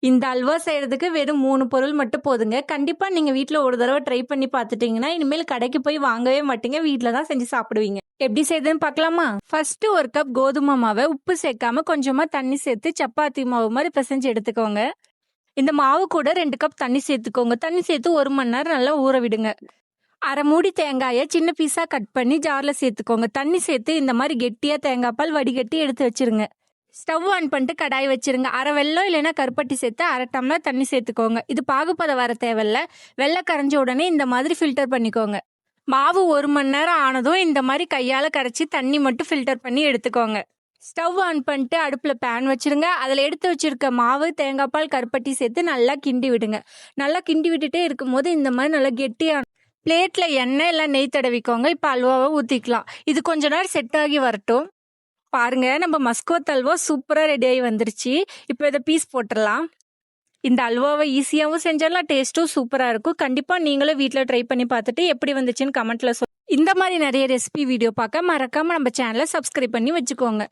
இந்த அல்வா செய்யறதுக்கு வெறும் 3 பொருள் மட்டும் போதுங்க. கண்டிப்பா நீங்க வீட்ல ஒரு தடவ ட்ரை பண்ணி பார்த்துட்டீங்கன்னா, இனிமேல் கடைக்கு போய் வாங்கவே மாட்டீங்க. வீட்ல தான் செஞ்சு சாப்பிடுவீங்க. எப்படி செய்யுதுன்னு பார்க்கலாமா? ஃபர்ஸ்ட் 1 கப் கோதுமை மாவ உப்பு சேர்க்காம கொஞ்சமா தண்ணி சேர்த்து சப்பாத்தி மாவு மாரி பிசைஞ்சு எடுத்துக்கோங்க. இந்த மாவு கூட 2 கப் தண்ணி சேர்த்துக்கோங்க. தண்ணி சேர்த்து 1 மணி நேரம் நல்லா ஊற விடுங்க. 1/2 மூடி தேங்காய சின்ன பீஸா கட் பண்ணி ஜார்ல சேர்த்துக்கோங்க. தண்ணி சேர்த்து இந்த மாரி கெட்டியா தேங்காய் பால் வடிகட்டி எடுத்து வச்சிருங்க. ஸ்டவ் ஆன் பண்ணிட்டு கடாய் வச்சிருங்க. 1/2 வெல்லம் இல்லைன்னா கருப்பட்டி சேர்த்து 1/2 டம்ளர் தண்ணி சேர்த்துக்கோங்க. இது பாகுபதம் வர தேவையில்ல. வெள்ளம் கரைஞ்ச உடனே இந்த மாதிரி ஃபில்டர் பண்ணிக்கோங்க. மாவு 1 மணி நேரம் ஆனதும் இந்த மாதிரி கையால கரைச்சி தண்ணி மட்டும் ஃபில்டர் பண்ணி எடுத்துக்கோங்க. ஸ்டவ் ஆன் பண்ணிட்டு அடுப்புல பேன் வச்சிருங்க. அதில் எடுத்து வச்சிருக்க மாவு, தேங்காய் பால், கருப்பட்டி சேர்த்து நல்லா கிண்டி விடுங்க. நல்லா கிண்டி விட்டுட்டே இருக்கும்போது இந்த மாதிரி நல்லா கெட்டியான பிளேட்ல எண்ணெய் இல்லை நெய் தடவிக்கோங்க. இப்போ அல்வாவை ஊற்றிக்கலாம். இது கொஞ்ச நேரம் செட் ஆகி வரட்டும். பாருங்க, நம்ம மஸ்கோத் அல்வா சூப்பரா ரெடி ஆகி வந்துருச்சு. இப்போ இதை பீஸ் போட்டுடலாம். இந்த அல்வாவை ஈஸியாகவும் செஞ்சிடலாம், டேஸ்ட்டும் சூப்பரா இருக்கும். கண்டிப்பா நீங்களும் வீட்டில் ட்ரை பண்ணி பார்த்துட்டு எப்படி வந்துச்சுன்னு கமெண்ட்ல இந்த மாதிரி நிறைய ரெசிபி வீடியோ பார்க்க மறக்காம நம்ம சேனலை சப்ஸ்கிரைப் பண்ணி வச்சுக்கோங்க.